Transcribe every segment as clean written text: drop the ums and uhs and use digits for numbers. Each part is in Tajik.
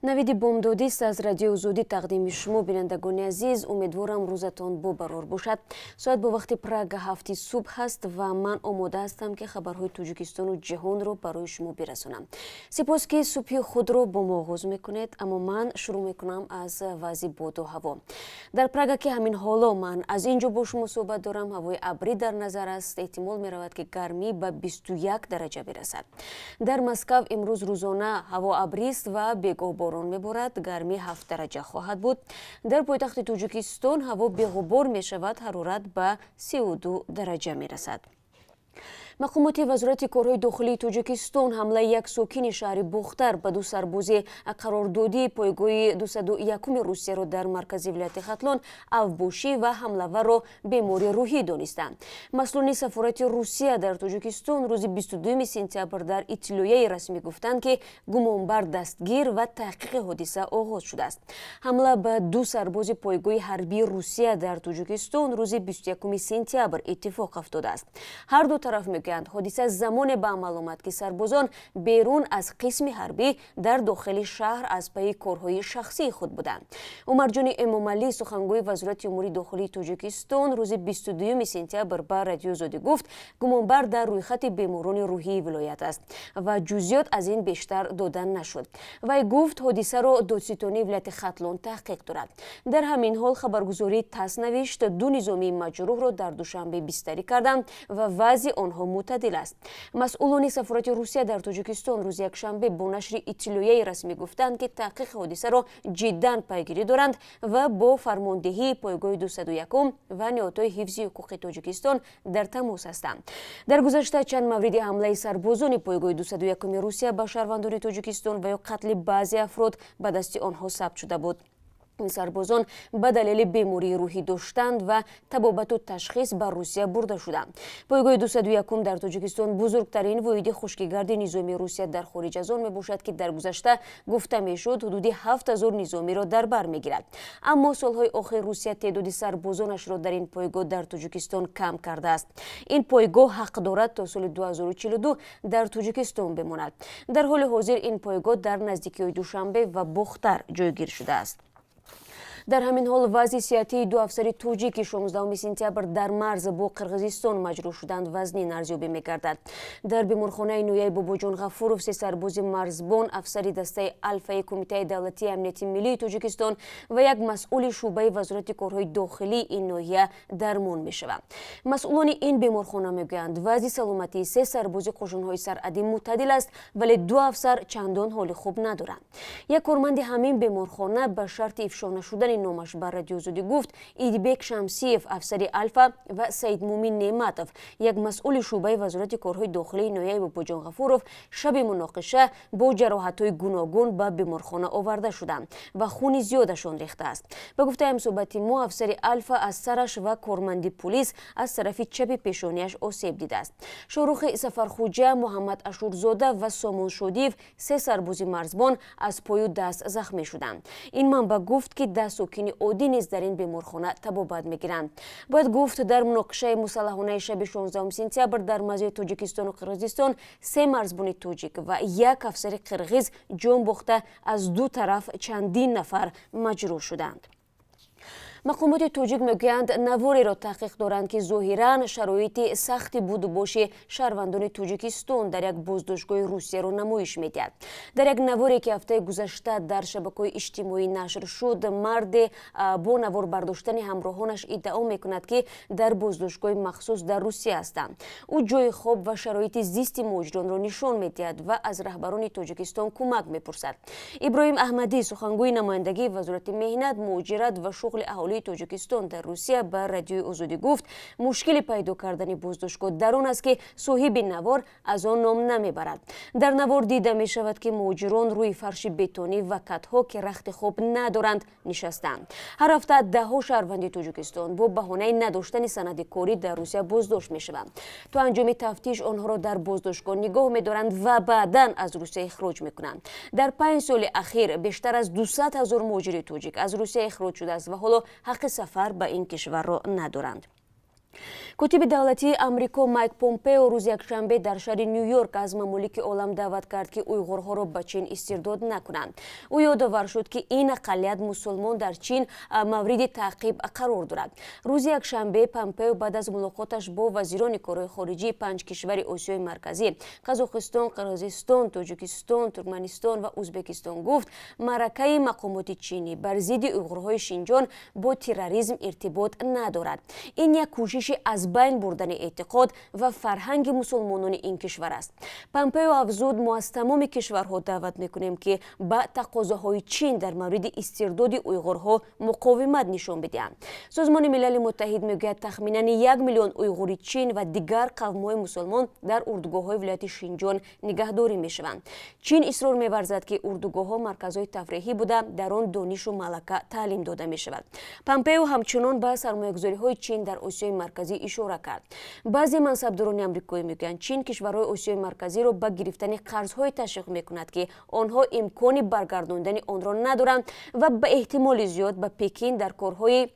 навиди бомдодист аз радио зуди тақдими шумо бинандагони азиз, умедворам рӯзатон бо барор бошад. Соат бо вақти Прага 7 субҳ ҳаст ва ман омода ҳастам ки хабарҳои Тоҷикистону ҷаҳонро барои шумо бирасонам. Сипос ки субҳи худро бо мо оғоз мекунед, аммо ман шурӯъ мекунам аз вазъи боду ҳаво. Дар Прага ки ҳамин ҳоло ман аз ин ҷо бо шумо суҳбат дорам, ҳавои абрӣ дар назар аст, эҳтимол меравад ки гармӣ ба 21 дараҷа бирасад. Дар Москав имрӯз рӯзона ҳаво абрист ва бегоҳ борон меборад, гармӣ 7 дараҷа хоҳад буд. Дар пойтахти Тоҷикистон ҳаво беғубор мешавад, ҳарорат ба 32 дараҷа мерасад. мақомоти вазорати корҳои дохилии Тоҷикистон ҳамлаи як сокини шаҳри Бухтар ба ду сарбози қарордодии пойгоҳи 201 Русияро дар маркази вилояти Хатлон авбошӣ ва ҳамлаварро бемори рӯҳӣ донистанд. масъулони сафорати Русия дар Тоҷикистон рӯзи 22 сентябр дар иттилояи расмӣ гуфтанд ки гумонбар дастгир ва таҳқиқи ҳодиса оғоз шудааст. ҳамла ба ду сарбози пойгоҳи ҳарбии Русия дар Тоҷикистон рӯзи 21 сентябр иттифоқ афтодааст. ҳар ду тараф мегӯянд ҳодиса замоне ба амал омад ки сарбозон берун аз қисми ҳарбӣ дар дохили шаҳр аз пайи корҳои шахсии худ буданд. Умарҷони Эмомалӣ, сухангӯи вазорати умури дохилии Тоҷикистон, рӯзи 22 сентябр ба радио зодӣ гуфт, гумонбар дар рӯйхати беморони рӯҳии вилоят аст ва ҷузъиёт аз ин бештар дода нашуд. Вай гуфт, ҳодисаро додситонии вилояти Хатлон таҳқиқ дорад. дар ҳамин ҳол хабаргузории ТАСС навишт, ду низомии маҷрӯҳро дар душанбе бистарӣ карданд ва вазъи онҳо мӯътадил аст. масъулони сафорати Русия дар Тоҷикистон рӯзи якшанбе бо нашри иттилояи расмӣ гуфтанд ки таҳқиқи ҳодисаро ҷиддан пайгирӣ доранд ва бо фармондеҳии пойгоҳи 201 ва ниҳодҳои ҳифзи ҳуқуқи Тоҷикистон дар тамос ҳастанд. дар гузашта чанд мавриди ҳамлаи сарбозони пойгоҳи 201 Русия ба шаҳрвандони Тоҷикистон ва ё қатли баъзе афрод ба дасти онҳо сабт шуда буд. ин сарбозон ба далели бемории рӯҳӣ доштанд ва табобату ташхис ба Русия бурда шуданд. пойгоҳи 201 дар Тоҷикистон бузургтарин воҳиди хушкигарди низоми Русия дар хориҷ аз он мебошад ки дар гузашта гуфта мешуд ҳудуди 7000 низомиро дар бар мегирад. аммо солҳои охир Русия теъдоди сарбозонашро дар ин пойгоҳ дар Тоҷикистон кам кардааст. ин пойгоҳ ҳақ дорад то соли 2042 дар Тоҷикистон бемонад. дар ҳоли ҳозир ин пойгоҳ дар наздикиҳои Душанбе ва Бухтар ҷойгир шудааст. дар ҳамин ҳол вазъи сиҳатии ду афсари тоҷик ки 16 сентябр дар марз бо Қирғизистон маҷрӯҳ шуданд вазнин арзёбӣ мегардад. дар беморхонаи нояи Бобоҷон Ғафуров се сарбози марзбон, афсари дастаи Алфаи Кумитаи давлатии амнияти миллии Тоҷикистон ва як масъули шуъбаи вазорати корҳои дохилии ин ноҳия дармон мешаванд. масъулони ин беморхона мегӯянд, вазъи саломатии се сарбози қошонҳои сарадӣ мӯътадил аст, вале ду афсар чандон ҳоли хуб надоранд. як корманди ҳамин беморхона ба шарти ифшо нашудани номаш ба радио зодӣ гуфт, Идибек Шамсиев, афсари Алфа ва Саидмумин Неъматов, як масъули шуъбаи вазорати корҳои дохилии ноҳияи Бобоҷон Ғафуров, шаби муноқиша бо ҷароҳатҳои гуногун ба беморхона оварда шуданд ва хуни зиёдашон рехтааст. ба гуфтаи ҳамсоҳбати мо, афсари Алфа аз сараш ва корманди пулис аз тарафи чапи пешонияш осеб дидааст. Шоҳрухи Сафархоҷа, Муҳаммад Ашурзода ва Сомон Шодиев, се сарбози марзбон, аз пою даст захмӣ шуданд. ин манбаъ гуфт ки даст сокини оддӣ низ дар ин беморхона табобат мегиранд. бояд гуфт, дар муноқишаи мусаллаҳонаи шаби 16 сентябр дар мазои Тоҷикистону Қирғизистон се марзбони тоҷик ва як афсари қирғиз ҷон бохта аз ду тараф чандин нафар маҷрӯҳ шуданд. мақомоти тоҷик мегӯянд, навореро таҳқиқ доранд ки зоҳиран шароити сахти будубоши шаҳрвандони Тоҷикистон дар як боздоштгоҳи Русияро намоиш медиҳад. дар як наворе ки ҳафтаи гузашта дар шабакаҳои иҷтимоӣ нашр шуд, марде бо навор бардоштани ҳамроҳонаш иддао мекунад ки дар боздоштгоҳи махсус дар Русия ҳастанд. ӯ ҷойи хоб ва шароити зисти муҳоҷиронро нишон медиҳад ва аз раҳбарони Тоҷикистон кӯмак мепурсад. Иброҳим Аҳмадӣ, сухангӯи намояндагии вазорати меҳнат, муҳоҷират ва шуғли аҳолии Тоҷикистон дар Русия ба радиои Озодӣ гуфт, мушкили пайдо кардани боздоштгоҳ дар он аст ки соҳиби навор аз он ном намебарад. дар навор дида мешавад ки муҳоҷирон рӯи фарши бетонӣ ва катҳо ки рахти хоб надоранд нишастанд. ҳар ҳафта даҳҳо шаҳрванди Тоҷикистон бо баҳонаи надоштани санади корӣ дар Русия боздошт мешаванд. то анҷоми тафтиш онҳоро дар боздоштгоҳ нигоҳ медоранд ва баъдан аз Русия ихроҷ мекунанд. дар 5 соли ахир бештар аз 200 000 муҳоҷири тоҷик аз Русия ихроҷ шудааст ва ҳоло ҳаққи сафар ба ин кишварро надоранд. котиби давлатии амрико Майк Помпео рӯзи якшанбе дар шаҳри Нью-Йорк аз мамолики олам даъват кард ки уйғурҳоро ба чин истирдод накунанд. ӯ ёдовар шуд ки ин ақаллият мусулмон дар чин мавриди таъқиб қарор дорад. рӯзи якшанбе Помпео баъд аз мулоқоташ бо вазирони корҳои хориҷии 5 кишвари Осиёи марказӣ Қазоқистон, Қирғизистон, Тоҷикистон, Туркманистон ва Узбекистон гуфт маъракаи мақомоти чинӣ бар зидди уйғурҳои Шинҷон бо терроризм иртибот надорад. ин як кӯшиши аз байн бурдани эътиқод ва фарҳанги мусулмонони ин кишвар аст. Помпео афзуд мо аз тамоми кишварҳо даъват мекунем ки ба тақозоҳои чин дар мавриди истирдоди уйғурҳо муқовимат нишон бидиҳанд. созмони милали муттаҳид мегӯяд тахминан 1 миллион уйғури чин ва дигар қавмҳои мусулмон дар урдугоҳҳои вилояти Шинҷон нигаҳдорӣ мешаванд. чин исрор меварзад ки урдугоҳҳо марказҳои тафреҳӣ буда дар он донишу малака таълим дода мешавад. Помпео ҳамчунон ба сармоягузориҳои чин дар Осиёи марказӣ ишора кард. баъзе мансабдорони амрикоӣ мегӯянд чин кишварҳои Осиёи марказиро ба гирифтани қарзҳое ташвиқ мекунад ки онҳо имкони баргардондани онро надоранд ва ба эҳтимоли зиёд ба Пекин дар корҳои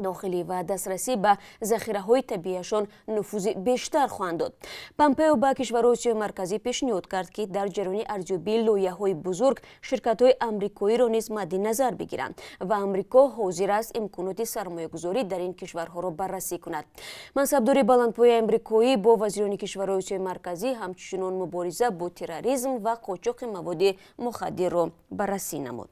дохилӣ ва дастрасӣ ба захираҳои табиияшон нуфузи бештар хоҳанд дод. Помпео ба кишварҳои Осиёи марказӣ пешниҳод кард ки дар ҷараёни арзёбии лоиҳаҳои бузург ширкатҳои амрикоиро низ мадди назар бигиранд ва амрико ҳозир аст имконоти сармоягузорӣ дар ин кишварҳоро баррасӣ кунад. мансабдори баландпояи амрикоӣ бо вазирони кишварҳои Осиёи марказӣ ҳамчунон мубориза бо терроризм ва қочоқи маводи мухаддирро баррасӣ намуд.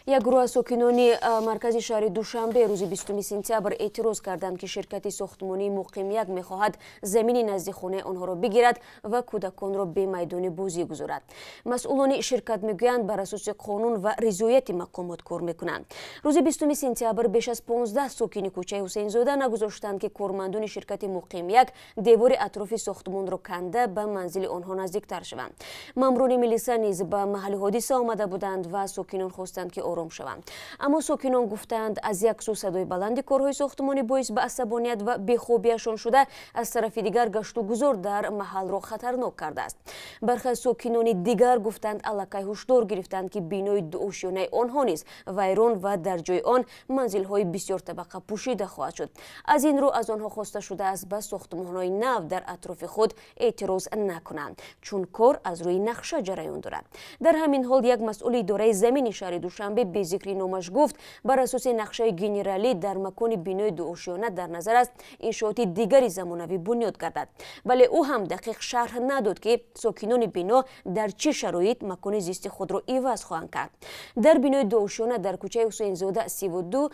як гурӯҳ аз сокинони маркази шаҳри Душанбе рӯзи 20 сентябр эътироз карданд ки ширкати сохтмонии Муқим-1 мехоҳад замини назди хонаи онҳоро бигирад ва кӯдаконро бе майдони бозӣ гузорад. масъулони ширкат мегӯянд бар асоси қонун ва ризояти мақомот кор мекунанд. рӯзи 20 сентябр беш аз 15 сокини кӯчаи Ҳусейнзода нагузоштанд ки кормандони ширкати Муқим-1 девори атрофи сохтмонро канда ба манзили онҳо наздиктар шаванд. маъмурони милиса низ ба маҳалли ҳодиса омада буданд ва сокинон хостанд ки ором шаванд. аммо сокинон гуфтанд аз як сӯ садои баланди корҳои сохтмонӣ боис ба асабоният ва бехобияшон шуда, аз тарафи дигар гашту гузор дар маҳалро хатарнок кардааст. бархе аз сокинони дигар гуфтанд аллакай ҳушдор гирифтанд ки бинои дуошёнаи онҳо низ вайрон ва дар ҷои он манзилҳои бисёртабақа пӯшида хоҳад шуд. аз ин рӯ аз онҳо хоста шудааст ба сохтмонҳои нав дар атрофи худ эътироз накунанд, чун кор аз рӯи нақша ҷараён дорад. дар ҳамин ҳол як масъули идораи замини шаҳри Душанбе бе зикри номаш гуфт бар асоси нақшаи генералӣ дар макони бинои дуошёна дар назар аст иншооти дигари замонавӣ бунёд гардад. вале ӯ ҳам дақиқ шарҳ надод ки сокинони бино дар чӣ шароит макони зисти худро иваз хоҳанд кард. дар бинои дуошёна дар кӯчаи Ҳусейнзода 32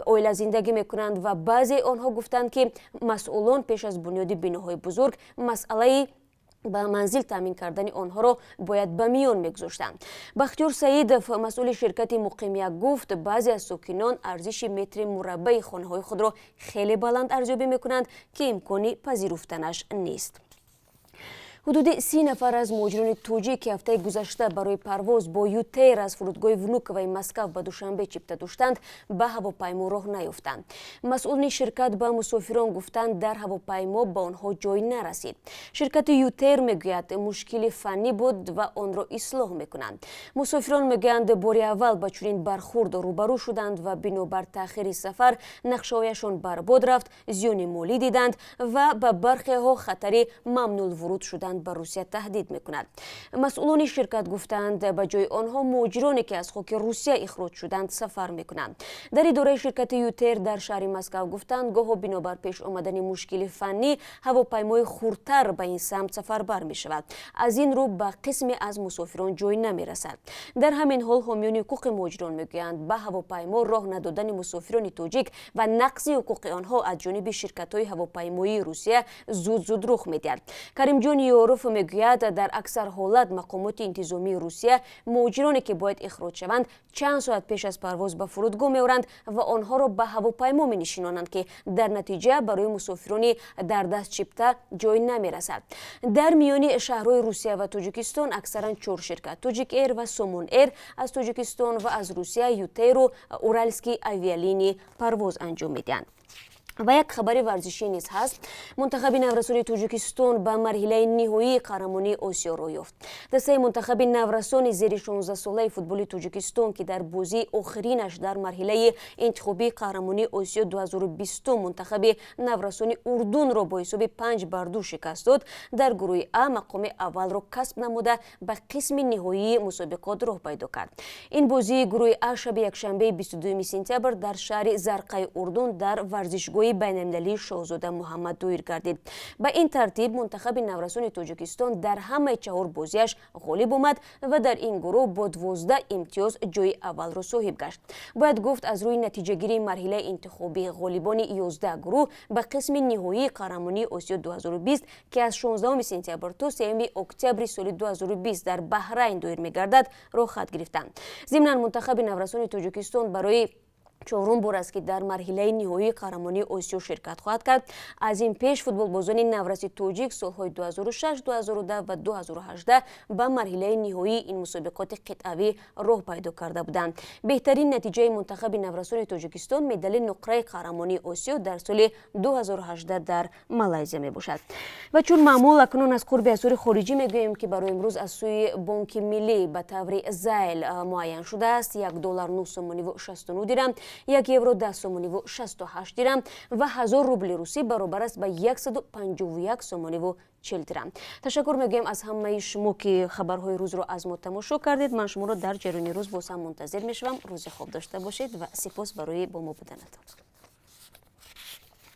оила зиндагӣ мекунанд ва баъзе онҳо гуфтанд ки масъулон пеш аз бунёди биноҳои бузург масъалаи ба манзил таъмин кардани онҳоро бояд ба миён мегузоштанд. бахтиёр Саидов, масъули ширкати Муқим-1 гуфт баъзе аз сокинон арзиши метри мураббаи хонаҳои худро хеле баланд арзёбӣ мекунанд ки имкони пазируфтанаш нест. ҳудуди 30 нафар аз муҳоҷирони тоҷик ки ҳафтаи гузашта барои парвоз бо ютейр аз фурудгоҳи Внуковаи Москав ба Душанбе чипта доштанд ба ҳавопаймо роҳ наёфтанд. масъулини ширкат ба мусофирон гуфтанд дар ҳавопаймо ба онҳо ҷой нарасид. ширкати ютейр мегӯяд мушкили фаннӣ буд ва онро ислоҳ мекунанд. мусофирон мегӯянд бори аввал ба чунин бархурд рӯбарӯ шуданд ва бинобар таъхири сафар нақшаҳояшон барбод рафт, зиёни молӣ диданд ва ба бархеҳо хатари мамнуъулвуруд шуданд ба Русия таҳдид мекунад. масъулони ширкат гуфтанд ба ҷои онҳо муҳоҷироне ки аз хоки Русия ихроҷ шуданд сафар мекунанд. дар идораи ширкати ютейр дар шаҳри Москав гуфтанд гоҳо бинобар пеш омадани мушкили фаннӣ ҳавопаймои хурдтар ба ин самт сафарбар мешавад. аз ин рӯ ба қисме аз мусофирон ҷой намерасад. дар ҳамин ҳол ҳомиёни ҳуқуқи муҳоҷирон мегӯянд ба ҳавопаймо роҳ надодани мусофирони тоҷик ва нақзи ҳуқуқи онҳо аз ҷониби ширкатҳои ҳавопаймоии Русия зуд рух медиҳад. Каримҷон Юруф мегӯяд дар аксар ҳолат мақомоти интизомии Русия муҳоҷироне ки бояд ихроҷ шаванд чанд соат пеш аз парвоз ба фурудгоҳ меоранд ва онҳоро ба ҳавопаймо менишинонанд ки дар натиҷа барои мусофирони дар даст чипта ҷой намерасад. дар миёни шаҳрҳои Русия ва Тоҷикистон аксаран 4 ширкат Тоҷик Эйр ва Сомон Эйр аз Тоҷикистон ва аз Русия Ютейру Уральский авиалинии парвоз анҷом медиҳанд. و یک خبر ورزشی نیز هست. منتخب نورسان تاجیکستان به مرحله نهایی قهرمانی آسیا رو یافت. دسته منتخب نورسان زیر 16 ساله فوتبال تاجیکستان که در بازی آخرینش در مرحله انتخابی قهرمانی آسیا 2020 منتخب نورسان اردن را با حساب 5-2 شکست داد، در گروه ا مقام اول را کسب نموده به قسم نهایی مسابقات راه پیدا کرد. این بازی گروه ا شب یکشنبه 22 سپتامبر در شهر زرقای اردن در ورزشگاه بین‌المللی شاهزاده محمد دایر گردید. به این ترتیب منتخب نورسان تاجیکستان در همه 4 بازیش غالب آمد و در این گروه با 12 امتیاز جای اول را صاحب گشت. باید گفت از روی نتیجه گیری مرحله انتخابی غالبان 11 گروه به قسم نهایی قهرمانی آسیا 2020 که از 16 سپتامبر تا 3 اکتبر سال 2020 در بحرین دایر می‌گردد راه خط گرفتند. ضمناً منتخب نورسان تاجیکستان برای 4م بار است که در مرحله نهایی قهرمانی آسیا شرکت خواهد کرد. از این پیش فوتبال بازان نورسی تاجیک سالهای 2006، 2010 و 2018 به مرحله نهایی این مسابقات قطعی راه پیدا کرده بودند. بهترین نتیجه منتخب نورسان تاجیکستان مدال نقره قهرمانی آسیا در سال 2018 در مالزی می باشد. و چون معمول اکنون از قرب اسعار خارجی میگوییم که برای امروز از سوی بانک ملی به طور زیل معین شده است. $1 9 سومانی و 69 درم، 1 یورو 10 سومانی و 68 درم و 1000 روبل روسی برابر است به 151 سومانی و 40 درم. تشکر میگویم از همه شما که خبرهای روز رو از ما تماشا کردید. من شما رو در جریان روز باز هم منتظر میشوم. روز خوب داشته باشید و سپاس برای با ما بودنتان.